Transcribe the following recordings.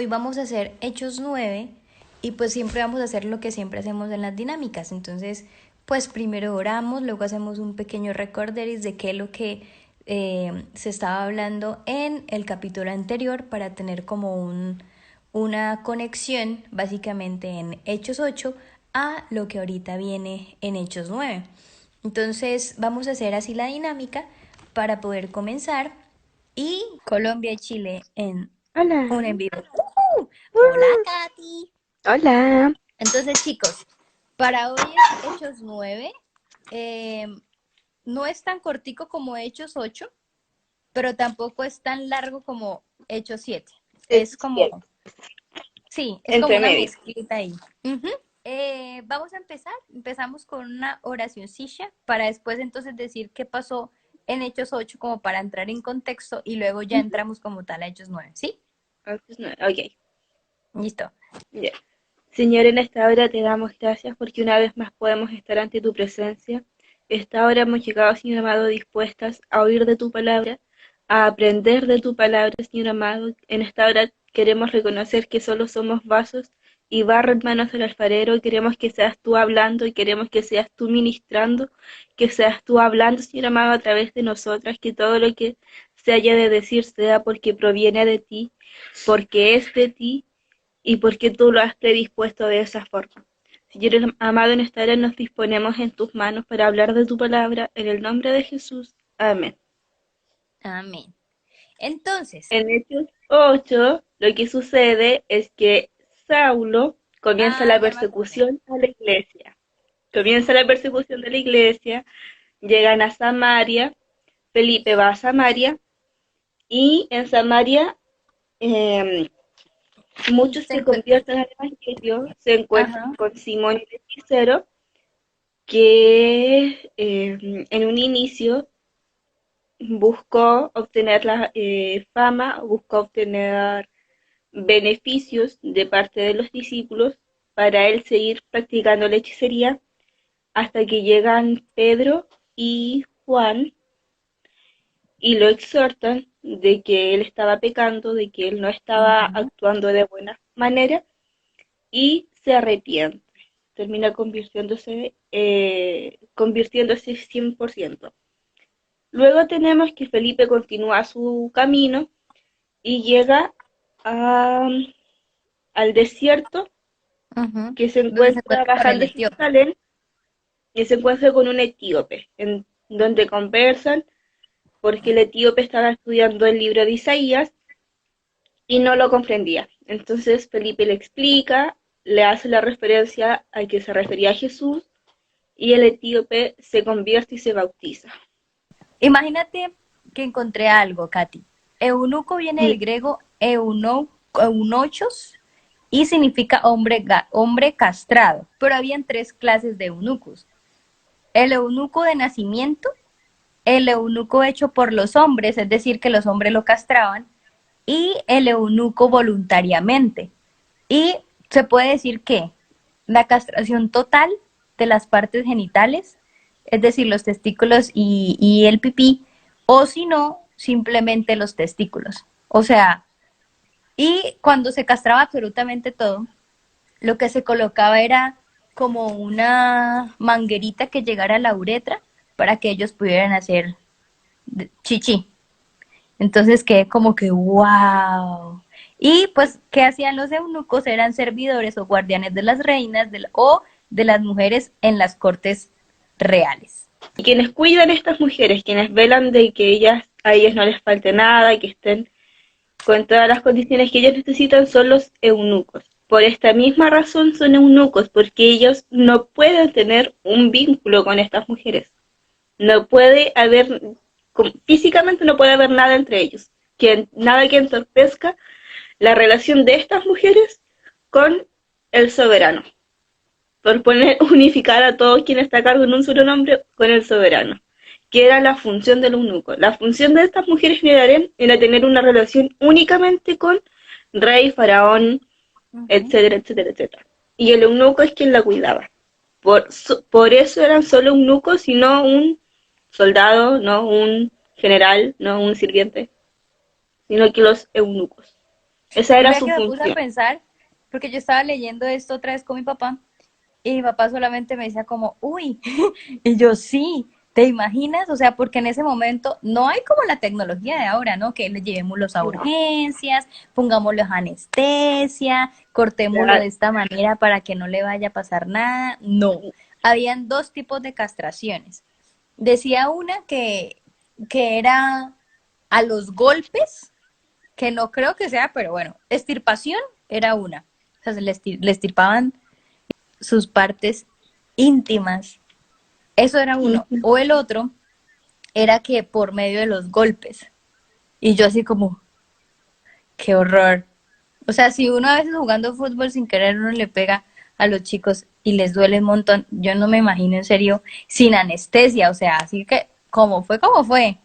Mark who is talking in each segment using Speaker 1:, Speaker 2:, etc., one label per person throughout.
Speaker 1: vamos a hacer Hechos 9 y pues siempre vamos a hacer lo que siempre hacemos en las dinámicas. Entonces, pues primero oramos, luego hacemos un pequeño recorderis de qué es lo que se estaba hablando en el capítulo anterior para tener como una conexión básicamente en Hechos 8 a lo que ahorita viene en Hechos 9. Entonces vamos a hacer así la dinámica para poder comenzar y Colombia y Chile en un
Speaker 2: Hola.
Speaker 1: en vivo. Hola, Katy.
Speaker 2: Hola.
Speaker 1: Entonces, chicos, para hoy es Hechos 9. eh, no es tan cortico como Hechos 8, pero tampoco es tan largo como Hechos 7.
Speaker 2: Es
Speaker 1: Es como,
Speaker 2: cierto.
Speaker 1: sí, es como
Speaker 2: Entre
Speaker 1: una
Speaker 2: medio.
Speaker 1: mezclita ahí. Ujú. Vamos a empezar. Empezamos con una oracioncilla para después entonces decir qué pasó en Hechos 8 como para entrar en contexto y luego ya
Speaker 2: Ujú.
Speaker 1: entramos como tal a Hechos 9. ¿Sí?
Speaker 2: Entonces, no, ok.
Speaker 1: Listo.
Speaker 2: Ya. Señor, en esta hora te damos gracias porque una vez más podemos estar ante tu presencia. Esta hora hemos llegado, Señor amado, dispuestas a oír de tu palabra, a aprender de tu palabra, Señor amado. En esta hora queremos reconocer que solo somos vasos y barro en manos del alfarero. Queremos que seas tú hablando y queremos que seas tú ministrando, que seas tú hablando, Señor amado, a través de nosotras, que todo lo que se haya de decir sea porque proviene de ti, porque es de ti y porque tú lo has predispuesto de esa forma. Señor amado, en esta hora nos disponemos en tus manos para hablar de tu palabra, en el nombre de Jesús. Amén.
Speaker 1: Amén. Entonces,
Speaker 2: En Hechos 8, lo que sucede es que Saulo comienza la
Speaker 1: ya me acordé.
Speaker 2: persecución a la iglesia. Comienza la persecución de la iglesia, llegan a Samaria, Felipe va a Samaria y en Samaria eh, muchos
Speaker 1: Se
Speaker 2: se
Speaker 1: encuentra.
Speaker 2: convierten al Evangelio, se encuentran
Speaker 1: Ajá.
Speaker 2: con Simón el hechicero, que en un inicio buscó obtener la fama, buscó obtener beneficios de parte de los discípulos para él seguir practicando la hechicería hasta que llegan Pedro y Juan y lo exhortan de que él estaba pecando, de que él no estaba
Speaker 1: Ujú.
Speaker 2: actuando de buena manera y se arrepiente. Termina convirtiéndose 100%. Luego tenemos que Felipe continúa su camino y llega a- al desierto,
Speaker 1: Ujú.
Speaker 2: que se
Speaker 1: Donde se
Speaker 2: encuentra
Speaker 1: encuentra con el
Speaker 2: bajando de
Speaker 1: etíope.
Speaker 2: Jerusalén y se encuentra con un etíope, en donde conversan porque el etíope estaba estudiando el libro de Isaías y no lo comprendía. Entonces Felipe le explica, le hace la referencia a que se refería a Jesús y el etíope se convierte y se bautiza.
Speaker 1: Imagínate que encontré algo, Katy. Eunuco viene del griego eunochos y significa hombre castrado, pero habían tres clases de eunucos. El eunuco de nacimiento, el eunuco hecho por los hombres, es decir, que los hombres lo castraban, y el eunuco voluntariamente. Y se puede decir que la castración total de las partes genitales, es decir, los testículos y el pipí, o si no, simplemente los testículos. O sea, y cuando se castraba absolutamente todo, lo que se colocaba era como una manguerita que llegara a la uretra para que ellos pudieran hacer chichi. Entonces quedé como que, wow. Y pues, ¿qué hacían los eunucos? Eran servidores o guardianes de las reinas o de las mujeres en las cortes reales.
Speaker 2: Y quienes cuidan a estas mujeres, quienes velan de que a ellas no les falte nada, que estén con todas las condiciones que ellos necesitan, son los eunucos. Por esta misma razón son eunucos, porque ellos no pueden tener un vínculo con estas mujeres. No puede haber, físicamente no puede haber nada entre ellos, nada que entorpezca la relación de estas mujeres con el soberano. Por poner, unificar a todos quienes está a cargo en un solo nombre con el soberano, que era la función del eunuco. La función de estas mujeres en el harem era tener una relación únicamente con rey, faraón,
Speaker 1: Ujú.
Speaker 2: etcétera, etcétera, etcétera. Y el eunuco es quien la cuidaba. Por eso eran solo eunucos y no un soldado, no un general, no un sirviente, sino que los eunucos. Esa
Speaker 1: Y
Speaker 2: era
Speaker 1: mira
Speaker 2: su
Speaker 1: que me puse a
Speaker 2: función.
Speaker 1: pensar, porque yo estaba leyendo esto otra vez con mi papá, y mi papá solamente me decía como, uy, y yo sí, ¿te imaginas? O sea, porque en ese momento no hay como la tecnología de ahora, ¿no? Que le llevémoslos a urgencias, pongámoslos anestesia, cortémoslo
Speaker 2: Ya,
Speaker 1: de esta manera para que no le vaya a pasar nada. No, habían dos tipos de castraciones. Decía una que era a los golpes, que no creo que sea, pero bueno, extirpación era una. O sea, le estirpaban sus partes íntimas. Eso era uno.
Speaker 2: ujú.
Speaker 1: O el otro era que por medio de los golpes. Y yo así como, qué horror. O sea, si uno a veces jugando fútbol sin querer uno le pega a los chicos y les duele un montón, yo no me imagino en serio sin anestesia. O sea, así que, como fue, como fue.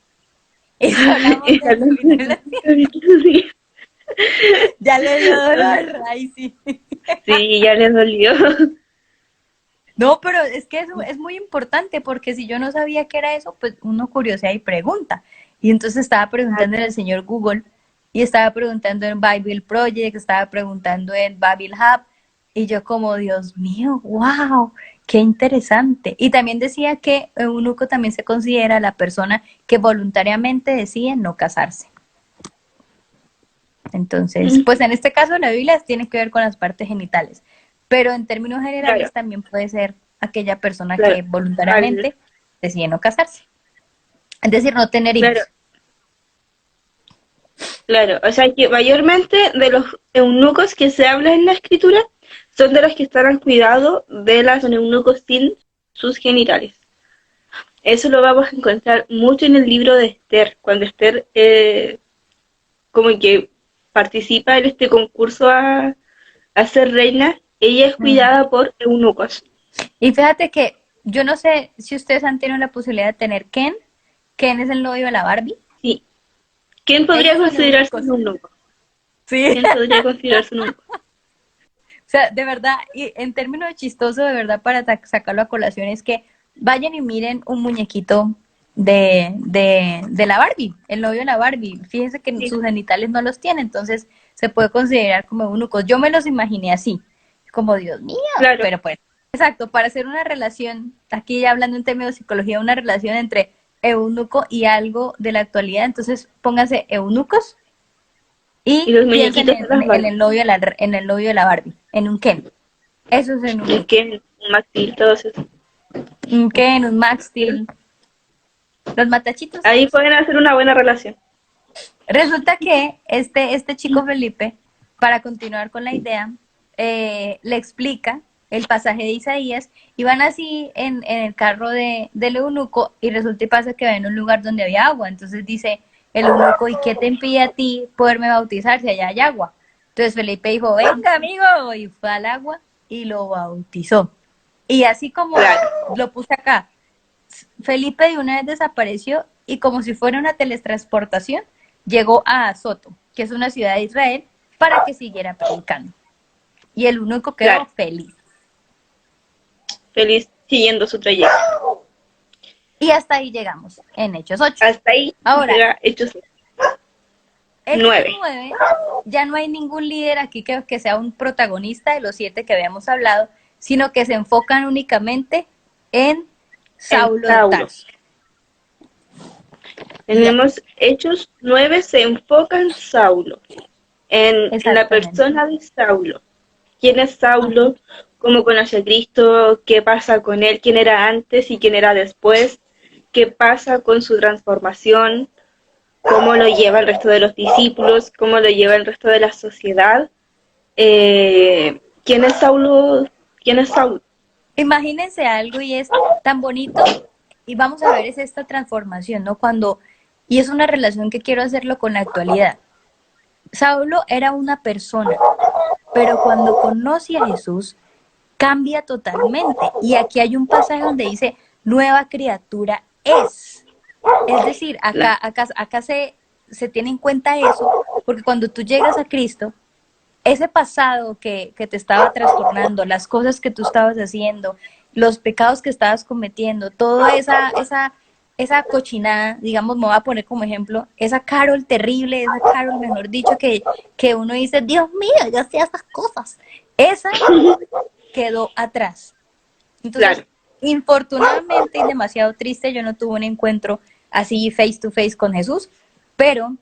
Speaker 1: Y si hablamos de fibrilación, ya le dio dolor. Ahí sí.
Speaker 2: Sí, ya les dolió.
Speaker 1: No, pero es que eso es muy importante porque si yo no sabía qué era eso, pues uno curiosa y pregunta. Y entonces estaba preguntando en el señor Google y estaba preguntando en Bible Project, estaba preguntando en Bible Hub y yo como, Dios mío, wow, qué interesante. Y también decía que eunuco también se considera la persona que voluntariamente decide no casarse. Entonces, pues en este caso la Biblia tiene que ver con las partes genitales, pero en términos
Speaker 2: Claro,
Speaker 1: generales también puede ser aquella persona
Speaker 2: claro,
Speaker 1: que
Speaker 2: al-
Speaker 1: voluntariamente decide no casarse, es decir, no tener
Speaker 2: claro,
Speaker 1: hijos.
Speaker 2: claro. O sea que mayormente de los eunucos que se habla en la escritura son de los que están al cuidado de las eunucos sin sus genitales. Eso lo vamos a encontrar mucho en el libro de Esther, cuando Esther como que participa en este concurso a ser reina, ella es
Speaker 1: Mm.
Speaker 2: cuidada por eunucos.
Speaker 1: Y fíjate que yo no sé si ustedes han tenido la posibilidad de tener Ken. Ken es el novio de la Barbie.
Speaker 2: Sí. ¿Quién podría
Speaker 1: Ellos son
Speaker 2: considerarse
Speaker 1: eunucos.
Speaker 2: un eunuco?
Speaker 1: Sí.
Speaker 2: ¿Quién podría considerarse un eunuco?
Speaker 1: O sea, de verdad, y en términos chistoso, de verdad, para sacarlo a colación, es que vayan y miren un muñequito de la Barbie, el novio de la Barbie. Fíjense que
Speaker 2: Sí,
Speaker 1: sus genitales no los tiene, entonces se puede considerar como eunucos. Yo me los imaginé así, como Dios mío,
Speaker 2: claro,
Speaker 1: pero pues, exacto, para hacer una relación, aquí ya hablando en términos de psicología, una relación entre eunuco y algo de la actualidad, entonces pónganse eunucos
Speaker 2: y
Speaker 1: y
Speaker 2: los
Speaker 1: piensen
Speaker 2: muñequitos de las
Speaker 1: en
Speaker 2: Barbie.
Speaker 1: el novio en el novio de la Barbie, en un Ken. Eso es en
Speaker 2: Un Ken, un Maxil, todos esos.
Speaker 1: un Ken, un Max Steel, los matachitos.
Speaker 2: Ahí pueden hacer una buena relación.
Speaker 1: Resulta que este chico Felipe, para continuar con la idea, le explica el pasaje de Isaías y van así en el carro del eunuco y resulta y pasa que va en un lugar donde había agua. Entonces dice el eunuco, ¿y qué te impide a ti poderme bautizar si allá hay agua? Entonces Felipe dijo, venga amigo, y fue al agua y lo bautizó. Y así como
Speaker 2: Claro,
Speaker 1: lo puse acá, Felipe de una vez desapareció y como si fuera una teletransportación, llegó a Azoto, que es una ciudad de Israel, para que siguiera predicando. Y el único quedó
Speaker 2: claro.
Speaker 1: feliz.
Speaker 2: Feliz siguiendo su trayecto.
Speaker 1: Y hasta ahí llegamos, en Hechos 8.
Speaker 2: Hasta ahí
Speaker 1: Ahora,
Speaker 2: llega Hechos
Speaker 1: Hechos
Speaker 2: 9.
Speaker 1: 9, ya no hay ningún líder aquí que sea un protagonista de los 7 que habíamos hablado, sino que se enfocan únicamente en
Speaker 2: En
Speaker 1: Saulo de
Speaker 2: Saulo.
Speaker 1: Tarso. Ya,
Speaker 2: Tenemos Hechos 9, se enfoca en Saulo, en la
Speaker 1: exactamente.
Speaker 2: persona de Saulo. ¿Quién es Saulo? ¿Cómo conoce a Cristo? ¿Qué pasa con él? ¿Quién era antes y quién era después? ¿Qué pasa con su transformación? ¿Cómo lo lleva el resto de los discípulos? ¿Cómo lo lleva el resto de la sociedad? ¿Quién es Saulo? ¿Quién es Saulo?
Speaker 1: Imagínense algo y es tan bonito y vamos a ver es esta transformación, ¿no? Cuando, y es una relación que quiero hacerlo con la actualidad. Saulo era una persona, pero cuando conoce a Jesús cambia totalmente. Y aquí hay un pasaje donde dice, nueva criatura es. Es decir, acá se tiene en cuenta eso, porque cuando tú llegas a Cristo, ese pasado que te estaba trastornando, las cosas que tú estabas haciendo, los pecados que estabas cometiendo, toda esa esa cochinada, digamos, me voy a poner como ejemplo, esa Carol terrible, esa Carol, mejor dicho, que uno dice, Dios mío, yo hacía esas cosas. Esa quedó atrás. Entonces,
Speaker 2: Claro.
Speaker 1: infortunadamente y demasiado triste, yo no tuve un encuentro así face to face con Jesús, pero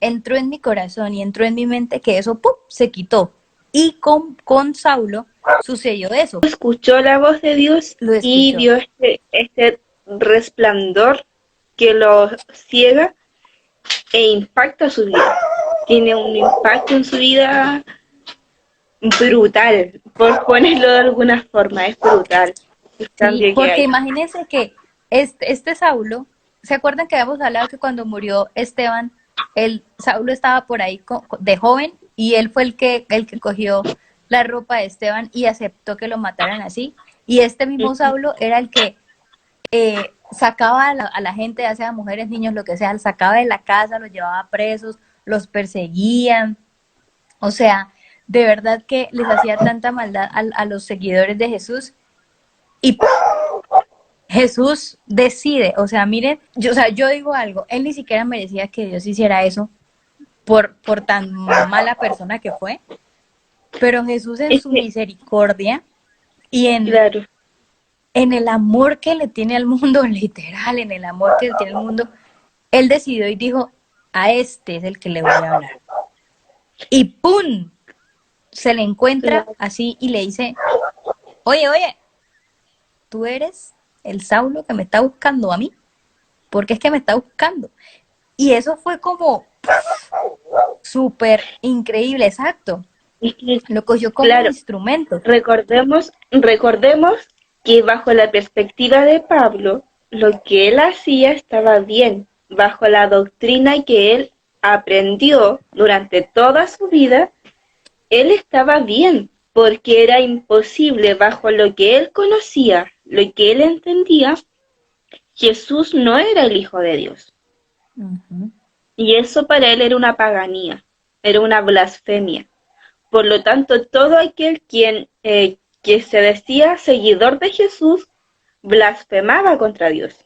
Speaker 1: entró en mi corazón y entró en mi mente que eso ¡pum! Se quitó. Y con Saulo sucedió eso,
Speaker 2: Escuchó la voz de Dios
Speaker 1: lo
Speaker 2: y
Speaker 1: escuchó.
Speaker 2: vio este resplandor que lo ciega e impacta su vida. Tiene un impacto en su vida brutal, por ponerlo de alguna forma, es brutal el
Speaker 1: Sí,
Speaker 2: cambio que
Speaker 1: porque
Speaker 2: hay.
Speaker 1: imagínense que este Saulo, ¿se acuerdan que habíamos hablado que cuando murió Esteban, el Saulo estaba por ahí de joven y él fue el que cogió la ropa de Esteban y aceptó que lo mataran así? Y este mismo Saulo era el que sacaba a la gente, ya sea mujeres, niños, lo que sea, los sacaba de la casa, los llevaba presos, los perseguían. O sea, de verdad que les hacía tanta maldad a los seguidores de Jesús. Y Jesús decide, o sea, miren, yo digo algo, él ni siquiera merecía que Dios hiciera eso por tan mala persona que fue, pero Jesús en
Speaker 2: Es
Speaker 1: su
Speaker 2: que,
Speaker 1: misericordia y
Speaker 2: claro,
Speaker 1: en el amor que le tiene al mundo, literal, en el amor que le tiene al mundo, él decidió y dijo, a este es el que le voy a hablar. Y ¡pum! Se le encuentra
Speaker 2: claro.
Speaker 1: así y le dice, oye, tú eres el Saulo que me está buscando a mí, porque es que me está buscando. Y eso fue como súper increíble, exacto.
Speaker 2: Es que,
Speaker 1: Lo cogió como
Speaker 2: claro,
Speaker 1: instrumento.
Speaker 2: recordemos que bajo la perspectiva de Pablo, lo que él hacía estaba bien, bajo la doctrina que él aprendió durante toda su vida, él estaba bien, porque era imposible bajo lo que él conocía, lo que él entendía, Jesús no era el Hijo de Dios.
Speaker 1: Ujú.
Speaker 2: Y eso para él era una paganía, era una blasfemia. Por lo tanto, todo aquel que se decía seguidor de Jesús blasfemaba contra Dios.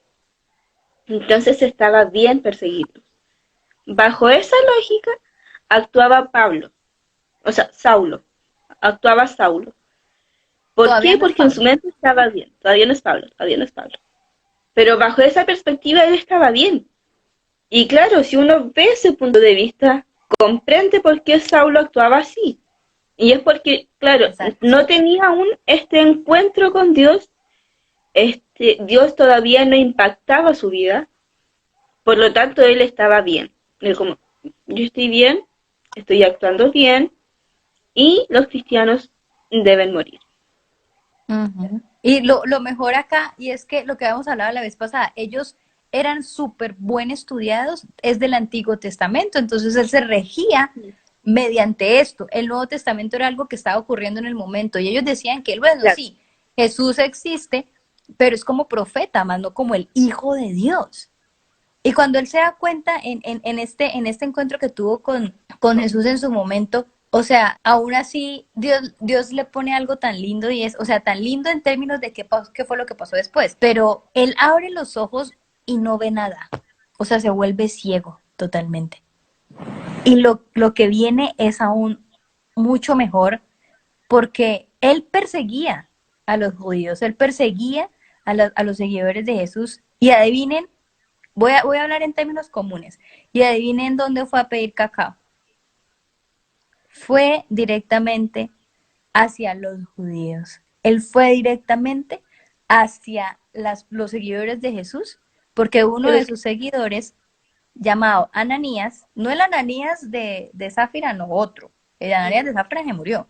Speaker 2: Entonces estaba bien perseguido. Bajo esa lógica actuaba Pablo, o sea, Saulo, actuaba Saulo. ¿Por
Speaker 1: Todavía
Speaker 2: qué?
Speaker 1: no es
Speaker 2: Porque en su
Speaker 1: Pablo.
Speaker 2: mente estaba bien. Todavía no es Pablo, todavía no es Pablo. Pero bajo esa perspectiva él estaba bien. Y claro, si uno ve ese punto de vista, comprende por qué Saulo actuaba así. Y es porque, claro,
Speaker 1: Exacto.
Speaker 2: no tenía aún este encuentro con Dios, Dios todavía no impactaba su vida, por lo tanto él estaba bien. Él como, yo estoy bien, estoy actuando bien, y los cristianos deben morir.
Speaker 1: Ujú. Y lo mejor acá, y es que lo que habíamos hablado la vez pasada, ellos eran súper buen estudiados, es del Antiguo Testamento, entonces él se regía mediante esto. El Nuevo Testamento era algo que estaba ocurriendo en el momento, y ellos decían que, bueno,
Speaker 2: Claro,
Speaker 1: sí, Jesús existe, pero es como profeta, más no como el Hijo de Dios. Y cuando él se da cuenta en este encuentro que tuvo con Jesús en su momento, o sea, aún así Dios le pone algo tan lindo y es, o sea, tan lindo en términos de qué fue lo que pasó después, pero él abre los ojos y no ve nada, o sea, se vuelve ciego totalmente. Y lo que viene es aún mucho mejor porque él perseguía a los judíos, él perseguía a los seguidores de Jesús y adivinen. Voy a hablar en términos comunes. Y adivinen dónde fue a pedir cacao. Fue directamente hacia los judíos. Él fue directamente hacia los seguidores de Jesús, porque uno de sus seguidores, llamado Ananías, no el Ananías de Zafira, no otro. El Ananías de Zafira se murió.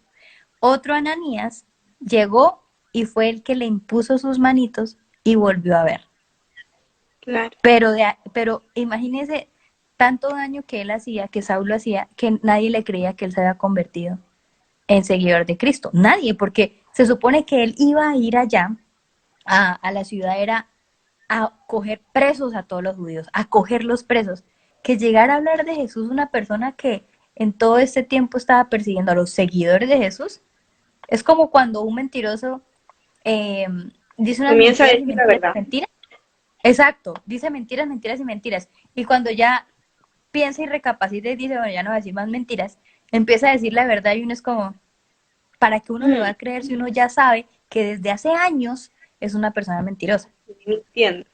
Speaker 1: Otro Ananías llegó y fue el que le impuso sus manitos y volvió a ver.
Speaker 2: claro.
Speaker 1: Pero imagínese tanto daño que él hacía, que Saulo hacía, que nadie le creía que él se había convertido en seguidor de Cristo. Nadie, porque se supone que él iba a ir allá a la ciudad, era a coger presos a todos los judíos, a cogerlos presos. Que llegara a hablar de Jesús una persona que en todo este tiempo estaba persiguiendo a los seguidores de Jesús, es como cuando un mentiroso eh, dice unas
Speaker 2: Comienza a
Speaker 1: mentiras y
Speaker 2: decir la
Speaker 1: mentiras y
Speaker 2: verdad.
Speaker 1: mentiras. Exacto, dice mentiras, mentiras y mentiras. Y cuando ya piensa y recapacita y dice, bueno, ya no voy a decir más mentiras, empieza a decir la verdad y uno es como, ¿para qué uno le va a creer si uno ya sabe que desde hace años es una persona mentirosa?
Speaker 2: Entiendo.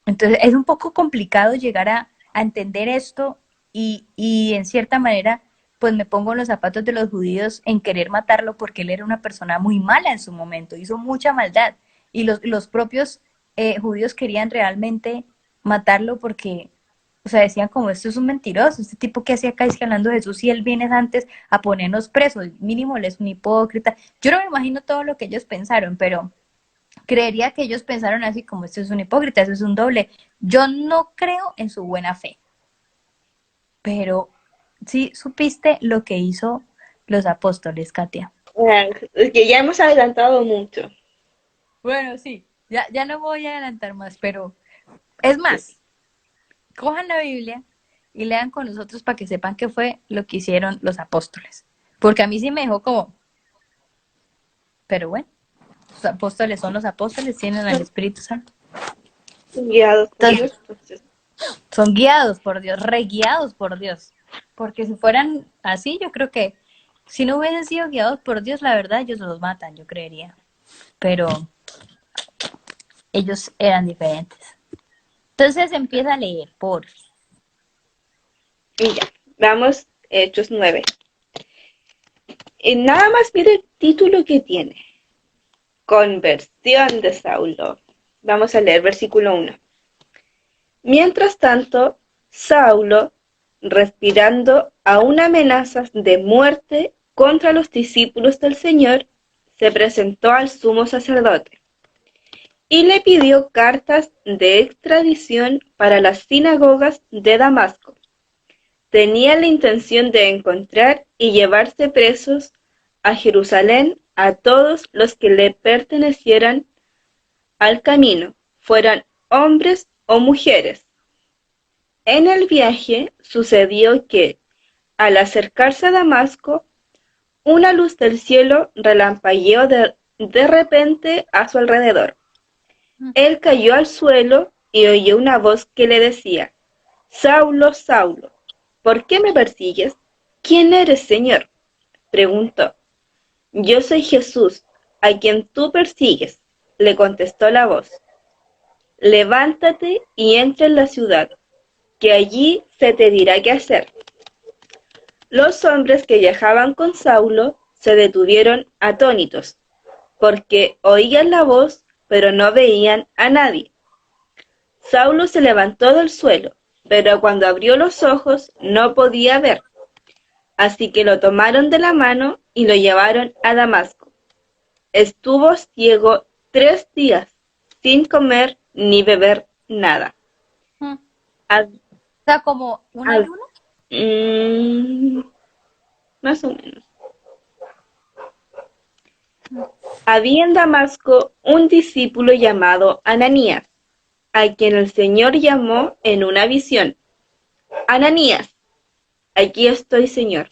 Speaker 1: Entonces es un poco complicado llegar a entender esto y en cierta manera pues me pongo en los zapatos de los judíos en querer matarlo porque él era una persona muy mala en su momento, hizo mucha maldad y los propios judíos querían realmente matarlo porque, o sea, decían como esto es un mentiroso, este tipo que hacía acá es que hablando de Jesús y él viene antes a ponernos presos, mínimo él es un hipócrita. Yo no me imagino todo lo que ellos pensaron, pero creería que ellos pensaron así como esto es un hipócrita, eso es un doble. Yo no creo en su buena fe, pero sí supiste lo que hizo los apóstoles, Katia.
Speaker 2: Es que ya hemos adelantado mucho.
Speaker 1: Bueno, sí, ya no voy a adelantar más, pero es más, cojan la Biblia y lean con nosotros para que sepan qué fue lo que hicieron los apóstoles. Porque a mí sí me dejó como, pero bueno, los apóstoles son los apóstoles, tienen al Espíritu Santo.
Speaker 2: Guiados por
Speaker 1: Entonces,
Speaker 2: Dios. Entonces,
Speaker 1: son guiados por Dios, reguiados por Dios. Porque si fueran así, yo creo que si no hubiesen sido guiados por Dios, la verdad, ellos los matan, yo creería. Pero ellos eran diferentes. Entonces empieza a leer, por.
Speaker 2: y ya, vamos, Hechos 9. Y nada más mira el título que tiene. Conversión de Saulo. Vamos a leer versículo 1. Mientras tanto, Saulo, respirando aún amenazas de muerte contra los discípulos del Señor, se presentó al sumo sacerdote y le pidió cartas de extradición para las sinagogas de Damasco. Tenía la intención de encontrar y llevarse presos a Jerusalén a todos los que le pertenecieran al camino, fueran hombres o mujeres. En el viaje sucedió que, al acercarse a Damasco, una luz del cielo relampagueó de repente a su alrededor. Él cayó al suelo y oyó una voz que le decía: Saulo, Saulo, ¿por qué me persigues? ¿Quién eres, Señor? Preguntó. Yo soy Jesús, a quien tú persigues, le contestó la voz. Levántate y entra en la ciudad, que allí se te dirá qué hacer. Los hombres que viajaban con Saulo se detuvieron atónitos, porque oían la voz, pero no veían a nadie. Saulo se levantó del suelo, pero cuando abrió los ojos no podía ver. Así que lo tomaron de la mano y lo llevaron a Damasco. Estuvo ciego 3 días, sin comer ni beber nada.
Speaker 1: O sea, como un ayuno.
Speaker 2: Más o menos. Había en Damasco un discípulo llamado Ananías, a quien el Señor llamó en una visión. Ananías, aquí estoy, Señor.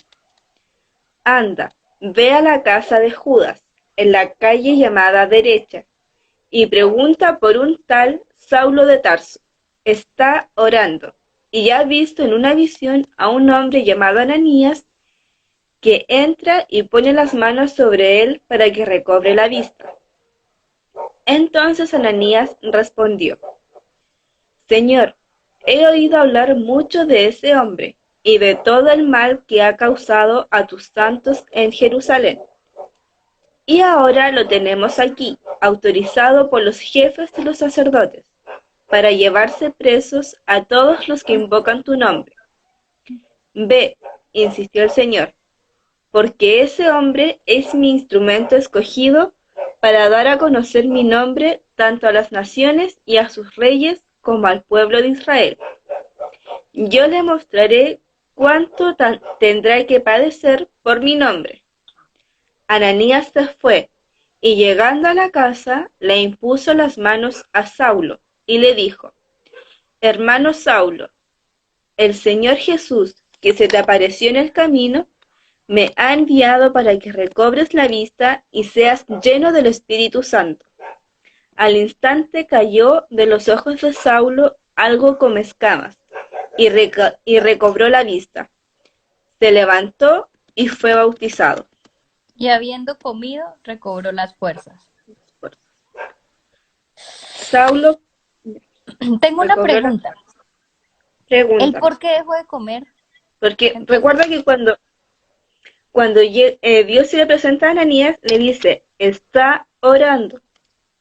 Speaker 2: Anda, ve a la casa de Judas, en la calle llamada Derecha, y pregunta por un tal Saulo de Tarso. Está orando, y ha visto en una visión a un hombre llamado Ananías, que entra y pone las manos sobre él para que recobre la vista. Entonces Ananías respondió: Señor, he oído hablar mucho de ese hombre y de todo el mal que ha causado a tus santos en Jerusalén. Y ahora lo tenemos aquí, autorizado por los jefes de los sacerdotes, para llevarse presos a todos los que invocan tu nombre. Ve, insistió el Señor, porque ese hombre es mi instrumento escogido para dar a conocer mi nombre tanto a las naciones y a sus reyes como al pueblo de Israel. Yo le mostraré cuánto tendrá que padecer por mi nombre. Ananías se fue, y llegando a la casa, le impuso las manos a Saulo, y le dijo: Hermano Saulo, el Señor Jesús, que se te apareció en el camino, me ha enviado para que recobres la vista y seas lleno del Espíritu Santo. Al instante cayó de los ojos de Saulo algo como escamas, y recobró la vista. Se levantó y fue bautizado.
Speaker 1: Y habiendo comido, recobró las fuerzas.
Speaker 2: Saulo
Speaker 1: Tengo una
Speaker 2: recobró la
Speaker 1: pregunta. ¿El
Speaker 2: pregunta.
Speaker 1: por qué dejó de comer?
Speaker 2: Porque
Speaker 1: Entonces,
Speaker 2: recuerda que cuando Dios se le presenta a Ananías, le dice, está orando.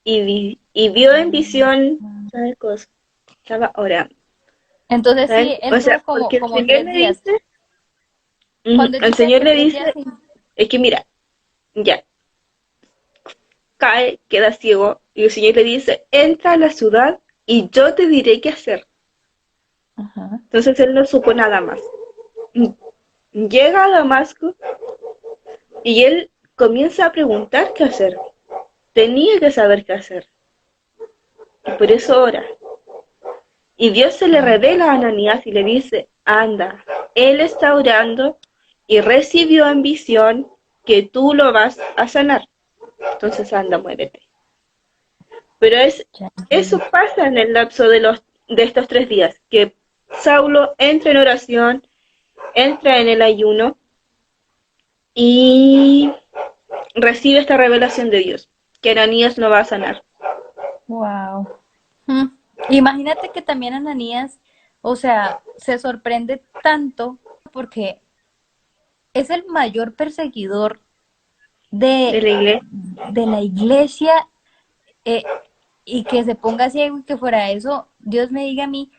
Speaker 2: Y vio en visión, ¿sabes cosa? Estaba orando.
Speaker 1: entonces
Speaker 2: ¿Saben?
Speaker 1: sí, él
Speaker 2: O sea,
Speaker 1: tuvo como,
Speaker 2: porque el
Speaker 1: como
Speaker 2: Señor
Speaker 1: tres
Speaker 2: le
Speaker 1: días.
Speaker 2: dice,
Speaker 1: Cuando él
Speaker 2: el
Speaker 1: dice
Speaker 2: Señor
Speaker 1: que
Speaker 2: le
Speaker 1: 3 días
Speaker 2: dice,
Speaker 1: sin...
Speaker 2: es que mira, ya, cae, queda ciego, y el Señor le dice, entra a la ciudad y yo te diré qué hacer.
Speaker 1: Ajá.
Speaker 2: Entonces él no supo nada más. Llega a Damasco y él comienza a preguntar qué hacer. Tenía que saber qué hacer. Y por eso ora. Y Dios se le revela a Ananías y le dice, anda, él está orando y recibió en visión que tú lo vas a sanar. Entonces anda, muévete. Pero
Speaker 1: Ya
Speaker 2: eso
Speaker 1: entiendo.
Speaker 2: pasa en el lapso de estos 3 días, que Saulo entra en oración, entra en el ayuno y recibe esta revelación de Dios, que Ananías no va a sanar.
Speaker 1: Wow. Imagínate que también Ananías, o sea, se sorprende tanto porque es el mayor perseguidor
Speaker 2: De
Speaker 1: de,
Speaker 2: la iglesia.
Speaker 1: de la iglesia, eh, y que se ponga ciego y que fuera eso, Dios me diga a mí,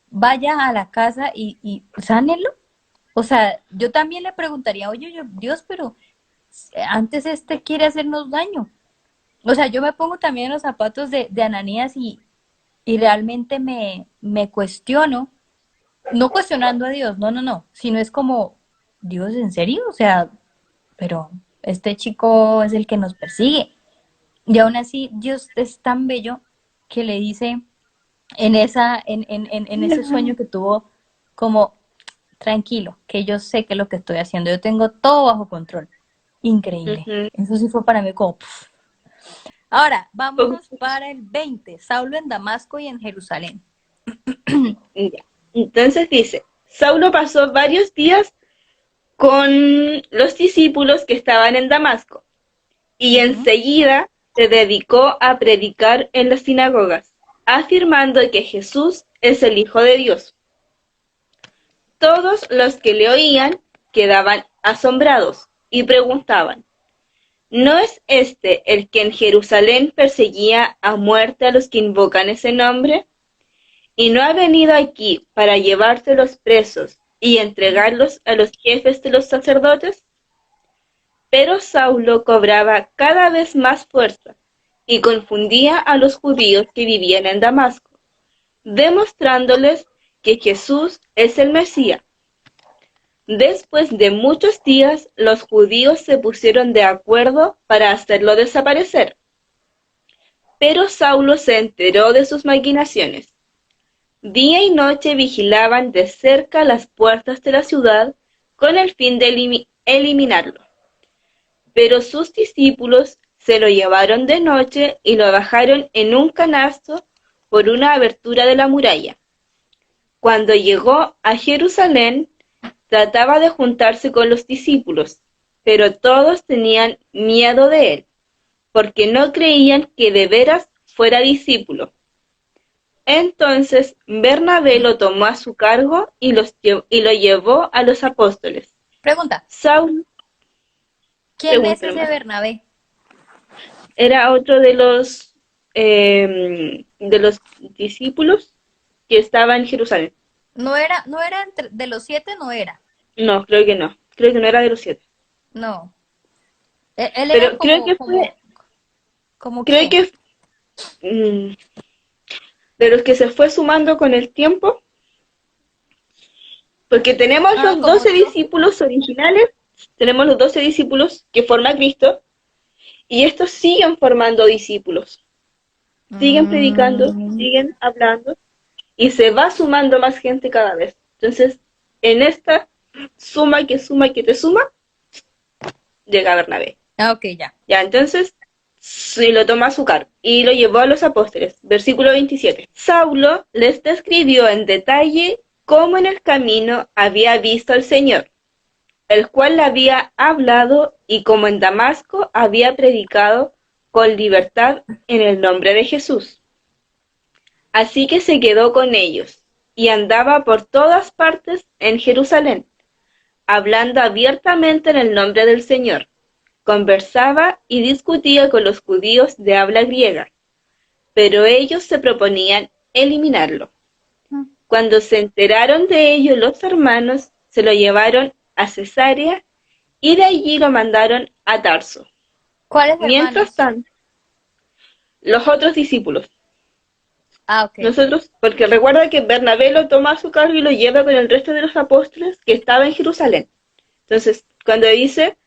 Speaker 1: vaya a la casa y sánelo. O sea, yo también le preguntaría, oye, Dios, pero antes este quiere hacernos daño. O sea, yo me pongo también en los zapatos de Ananías y realmente me cuestiono, no cuestionando a Dios, no, no, no, sino es como, Dios, ¿en serio? O sea, pero este chico es el que nos persigue. Y aún así, Dios es tan bello que le dice en ese sueño que tuvo, como, tranquilo, que yo sé que es lo que estoy haciendo, yo tengo todo bajo control. Increíble.
Speaker 2: Ujú.
Speaker 1: Eso sí fue para mí como... puf. Ahora, vámonos para el 20. Saulo en Damasco y en Jerusalén.
Speaker 2: Ya. Entonces dice, Saulo pasó varios días con los discípulos que estaban en Damasco y
Speaker 1: Ujú.
Speaker 2: enseguida se dedicó a predicar en las sinagogas, afirmando que Jesús es el Hijo de Dios. Todos los que le oían quedaban asombrados y preguntaban, ¿no es este el que en Jerusalén perseguía a muerte a los que invocan ese nombre? ¿Y no ha venido aquí para llevárselos presos y entregarlos a los jefes de los sacerdotes? Pero Saulo cobraba cada vez más fuerza y confundía a los judíos que vivían en Damasco, demostrándoles que Jesús es el Mesías. Después de muchos días, los judíos se pusieron de acuerdo para hacerlo desaparecer. Pero Saulo se enteró de sus maquinaciones. Día y noche vigilaban de cerca las puertas de la ciudad con el fin de eliminarlo. Pero sus discípulos se lo llevaron de noche y lo bajaron en un canasto por una abertura de la muralla. Cuando llegó a Jerusalén, trataba de juntarse con los discípulos, pero todos tenían miedo de él, porque no creían que de veras fuera discípulo. Entonces Bernabé lo tomó a su cargo y lo llevó a los apóstoles.
Speaker 1: Pregunta,
Speaker 2: Saúl,
Speaker 1: ¿quién es
Speaker 2: pregúntame
Speaker 1: ese
Speaker 2: más,
Speaker 1: Bernabé?
Speaker 2: era otro de los discípulos que estaba en Jerusalén.
Speaker 1: No era de los 7, no era.
Speaker 2: No, creo que no era de los 7.
Speaker 1: No. Él era
Speaker 2: Pero creo
Speaker 1: como,
Speaker 2: que fue,
Speaker 1: como
Speaker 2: creo
Speaker 1: quién.
Speaker 2: que mm, de los que se fue sumando con el tiempo, porque tenemos
Speaker 1: Ah,
Speaker 2: los
Speaker 1: como
Speaker 2: 12
Speaker 1: yo.
Speaker 2: discípulos originales, tenemos los 12 discípulos que forma Cristo, y estos siguen formando discípulos, siguen predicando,
Speaker 1: Mm,
Speaker 2: siguen hablando, y se va sumando más gente cada vez. Entonces, en esta suma que te suma, llega Bernabé.
Speaker 1: ok, ya.
Speaker 2: Ya, entonces, y lo tomó a su cargo y lo llevó a los apóstoles. Versículo 27. Saulo les describió en detalle cómo en el camino había visto al Señor, el cual le había hablado, y cómo en Damasco había predicado con libertad en el nombre de Jesús. Así que se quedó con ellos y andaba por todas partes en Jerusalén, hablando abiertamente en el nombre del Señor. Conversaba y discutía con los judíos de habla griega, pero ellos se proponían eliminarlo. Cuando se enteraron de ello, los hermanos se lo llevaron a Cesarea y de allí lo mandaron a Tarso.
Speaker 1: ¿Cuáles
Speaker 2: Mientras
Speaker 1: hermanos?
Speaker 2: tanto, los otros discípulos,
Speaker 1: Ah, ok.
Speaker 2: nosotros, porque recuerda que Bernabé lo toma a su cargo y lo lleva con el resto de los apóstoles que estaba en Jerusalén. Entonces, cuando dice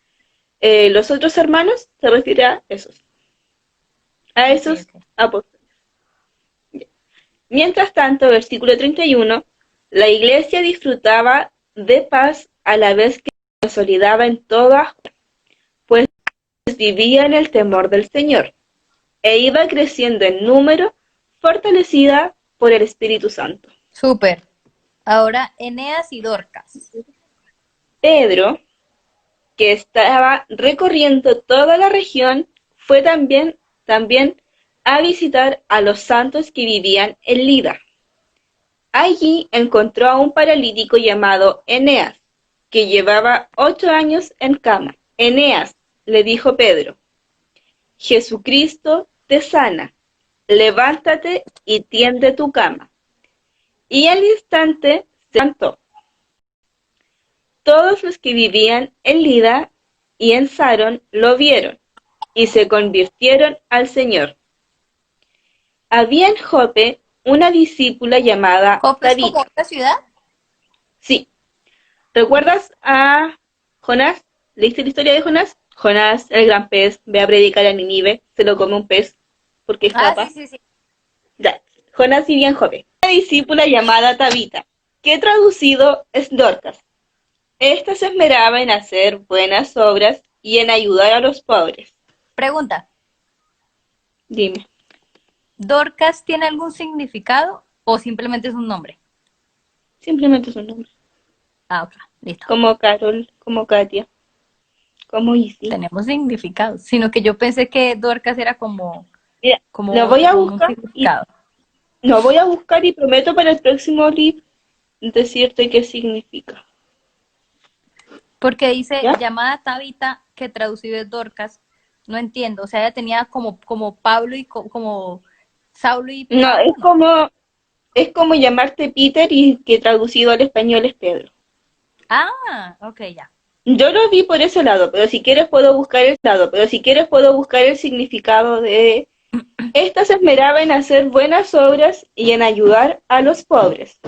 Speaker 2: los otros hermanos, se refiere a esos
Speaker 1: Ok, ok.
Speaker 2: apóstoles. Mientras tanto, versículo 31, la iglesia disfrutaba de paz a la vez que se consolidaba en toda, pues vivía en el temor del Señor, e iba creciendo en número, fortalecida por el Espíritu Santo.
Speaker 1: Súper. Ahora, Eneas y Dorcas.
Speaker 2: Pedro, que estaba recorriendo toda la región, fue también a visitar a los santos que vivían en Lida. Allí encontró a un paralítico llamado Eneas, que llevaba 8 años en cama. Eneas, le dijo Pedro, Jesucristo te sana, levántate y tiende tu cama. Y al instante se levantó. Todos los que vivían en Lida y en Sarón lo vieron y se convirtieron al Señor. Había en Jope una discípula llamada
Speaker 1: ¿Jope es como
Speaker 2: Tabita.
Speaker 1: otra ciudad?
Speaker 2: Sí, ¿recuerdas a Jonás? ¿Leíste la historia de Jonás? Jonás, el gran pez, ve a predicar a Nínive, se lo come un pez porque
Speaker 1: Ah, sí,
Speaker 2: escapa.
Speaker 1: sí, sí.
Speaker 2: Ya, Jonás vivía en Jope. Una discípula llamada Tabita, que traducido es Dorcas. Esta se esmeraba en hacer buenas obras y en ayudar a los pobres.
Speaker 1: Pregunta,
Speaker 2: Dime,
Speaker 1: ¿Dorcas tiene algún significado o simplemente es un nombre?
Speaker 2: simplemente su nombre.
Speaker 1: Ah, ok, listo.
Speaker 2: Como Carol, como Katia, como Izzy.
Speaker 1: Tenemos significados, sino que yo pensé que Dorcas era como,
Speaker 2: Mira, lo
Speaker 1: como
Speaker 2: voy a
Speaker 1: con un
Speaker 2: buscar y
Speaker 1: significado.
Speaker 2: lo voy a buscar y prometo para el próximo live decirte qué significa.
Speaker 1: Porque dice
Speaker 2: ¿Ya?
Speaker 1: llamada Tabita, que traducido es Dorcas. No entiendo. O sea, ella tenía como Pablo y como Saulo y
Speaker 2: No,
Speaker 1: Pablo, ¿no?
Speaker 2: es como llamarte Peter y que traducido al español es Pedro.
Speaker 1: Ah, ok, ya.
Speaker 2: Yo lo vi por ese lado, pero si quieres puedo buscar el significado de esta se esmeraba en hacer buenas obras y en ayudar a los pobres.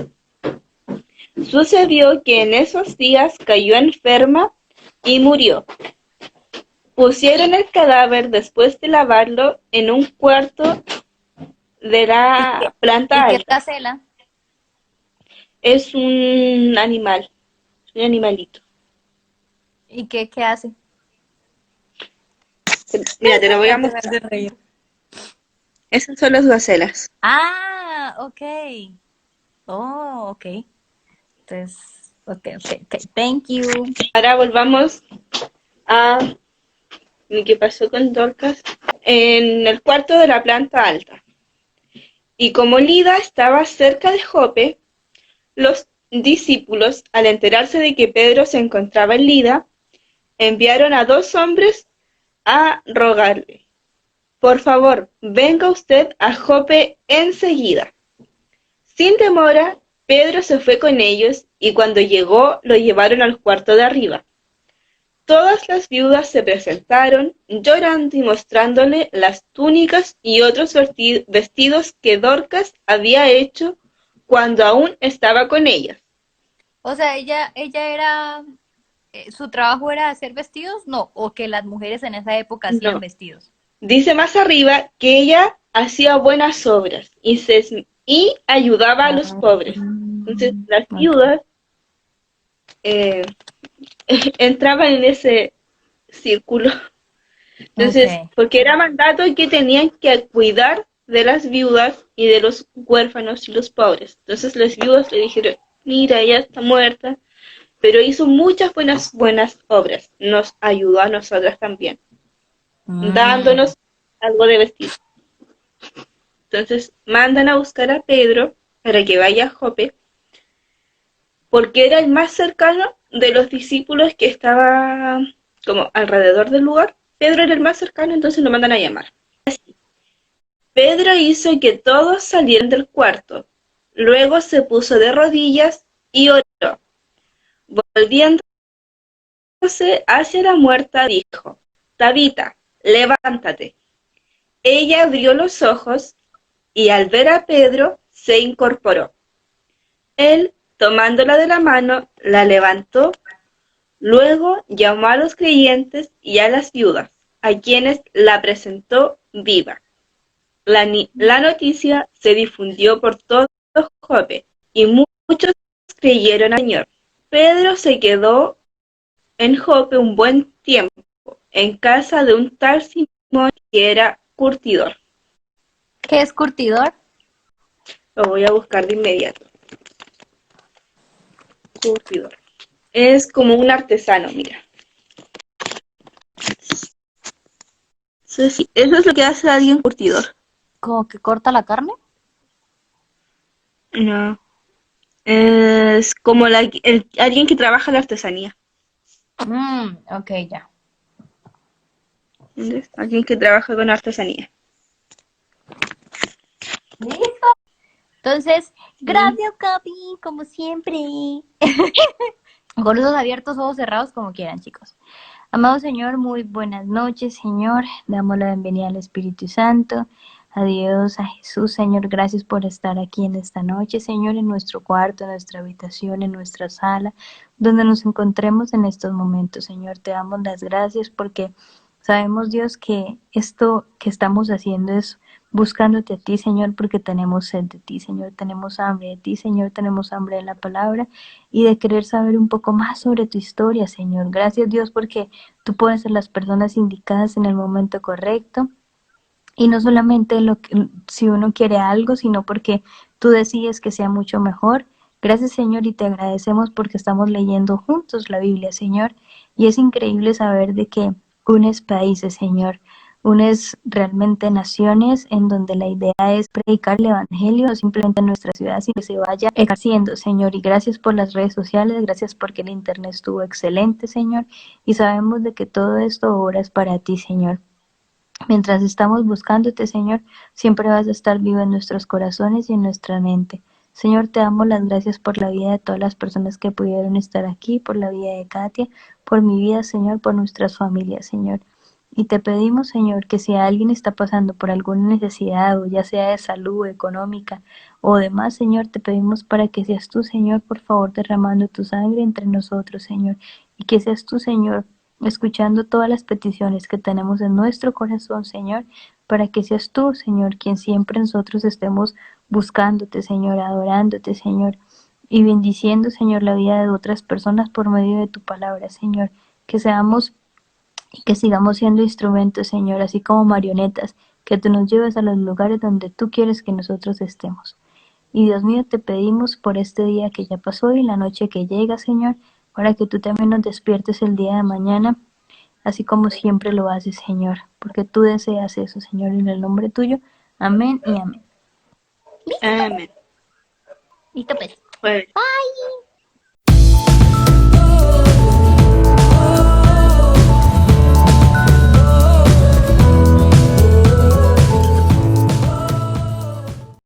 Speaker 2: Sucedió que en esos días cayó enferma y murió. Pusieron el cadáver después de lavarlo en un cuarto de
Speaker 1: ¿Y qué,
Speaker 2: la planta
Speaker 1: y qué es
Speaker 2: alta.
Speaker 1: la cela?
Speaker 2: Es un animal, un animalito.
Speaker 1: ¿Y qué hace?
Speaker 2: Mira, te lo voy a
Speaker 1: Me
Speaker 2: mostrar.
Speaker 1: hace reír.
Speaker 2: Esas son las gacelas.
Speaker 1: Ah, ok. Oh, ok. Entonces, ok. Thank you.
Speaker 2: Ahora volvamos a lo que pasó con Dorcas en el cuarto de la planta alta. Y como Lida estaba cerca de Jope, los discípulos, al enterarse de que Pedro se encontraba en Lida, enviaron a 2 hombres a rogarle, por favor, venga usted a Jope enseguida. Sin demora, Pedro se fue con ellos y cuando llegó lo llevaron al cuarto de arriba. Todas las viudas se presentaron, llorando y mostrándole las túnicas y otros vestidos que Dorcas había hecho cuando aún estaba con ellas.
Speaker 1: O sea, ella era, su trabajo era hacer vestidos, no, o que las mujeres en esa época hacían
Speaker 2: No,
Speaker 1: vestidos.
Speaker 2: dice más arriba que ella hacía buenas obras y ayudaba a los
Speaker 1: Ah,
Speaker 2: pobres. Entonces las
Speaker 1: ok.
Speaker 2: viudas eh, entraban en ese círculo Entonces,
Speaker 1: Ok.
Speaker 2: porque era mandato que tenían que cuidar de las viudas y de los huérfanos y los pobres. Entonces las viudas le dijeron, mira, ella está muerta, pero hizo muchas buenas obras. Nos ayudó a nosotras también,
Speaker 1: Mm,
Speaker 2: dándonos algo de vestir. Entonces mandan a buscar a Pedro para que vaya a Jope, porque era el más cercano de los discípulos que estaba como alrededor del lugar. Pedro era el más cercano, entonces lo mandan a llamar. Pedro hizo que todos salieran del cuarto. Luego se puso de rodillas y oró. Volviéndose hacia la muerta, dijo, Tabita, levántate. Ella abrió los ojos y al ver a Pedro se incorporó. Él, tomándola de la mano, la levantó. Luego llamó a los creyentes y a las viudas, a quienes la presentó viva. La noticia se difundió por todo Jope y muchos creyeron al Señor. Pedro se quedó en Jope un buen tiempo, en casa de un tal Simón que era curtidor.
Speaker 1: ¿qué es curtidor?
Speaker 2: Lo voy a buscar de inmediato. Curtidor. Es como un artesano, mira. Sí, eso es lo que hace alguien curtidor.
Speaker 1: ¿Como que corta la carne?
Speaker 2: No. Es como alguien que trabaja la artesanía.
Speaker 1: Ok, ya.
Speaker 2: ¿Entiendes? Alguien que trabaja con artesanía.
Speaker 1: ¿Listo? Entonces,
Speaker 2: Sí.
Speaker 1: gracias, Capi, como siempre. Con los abiertos, ojos cerrados, como quieran, chicos. Amado Señor, muy buenas noches, Señor. Damos la bienvenida al Espíritu Santo. A Dios, a Jesús, Señor, gracias por estar aquí en esta noche, Señor, en nuestro cuarto, en nuestra habitación, en nuestra sala, donde nos encontremos en estos momentos, Señor. Te damos las gracias porque sabemos, Dios, que esto que estamos haciendo es buscándote a ti, Señor, porque tenemos sed de ti, Señor, tenemos hambre de ti, Señor, tenemos hambre de la palabra y de querer saber un poco más sobre tu historia, Señor. Gracias, Dios, porque tú puedes ser las personas indicadas en el momento correcto y no solamente si uno quiere algo, sino porque tú decides que sea mucho mejor. Gracias, Señor, y te agradecemos porque estamos leyendo juntos la Biblia, Señor, y es increíble saber de que unes países, Señor, unes realmente naciones en donde la idea es predicar el Evangelio, no simplemente en nuestra ciudad, sino que se vaya haciendo, Señor, y gracias por las redes sociales, gracias porque el Internet estuvo excelente, Señor, y sabemos de que todo esto obra es para ti, Señor. Mientras estamos buscándote, Señor, siempre vas a estar vivo en nuestros corazones y en nuestra mente. Señor, te damos las gracias por la vida de todas las personas que pudieron estar aquí, por la vida de Katia, por mi vida, Señor, por nuestras familias, Señor. Y te pedimos, Señor, que si alguien está pasando por alguna necesidad, o ya sea de salud, económica o demás, Señor, te pedimos para que seas tú, Señor, por favor, derramando tu sangre entre nosotros, Señor. Y que seas tú, Señor, escuchando todas las peticiones que tenemos en nuestro corazón, Señor, para que seas tú, Señor, quien siempre nosotros estemos buscándote, Señor, adorándote, Señor, y bendiciendo, Señor, la vida de otras personas por medio de tu palabra, Señor, que seamos y que sigamos siendo instrumentos, Señor, así como marionetas, que tú nos lleves a los lugares donde tú quieres que nosotros estemos. Y Dios mío, te pedimos por este día que ya pasó y la noche que llega, Señor, para que tú también nos despiertes el día de mañana, así como siempre lo haces, Señor, porque tú deseas eso, Señor, en el nombre tuyo. Amén y amén.
Speaker 2: Amén.
Speaker 1: Listo, pues.
Speaker 2: Bueno,
Speaker 1: Bye.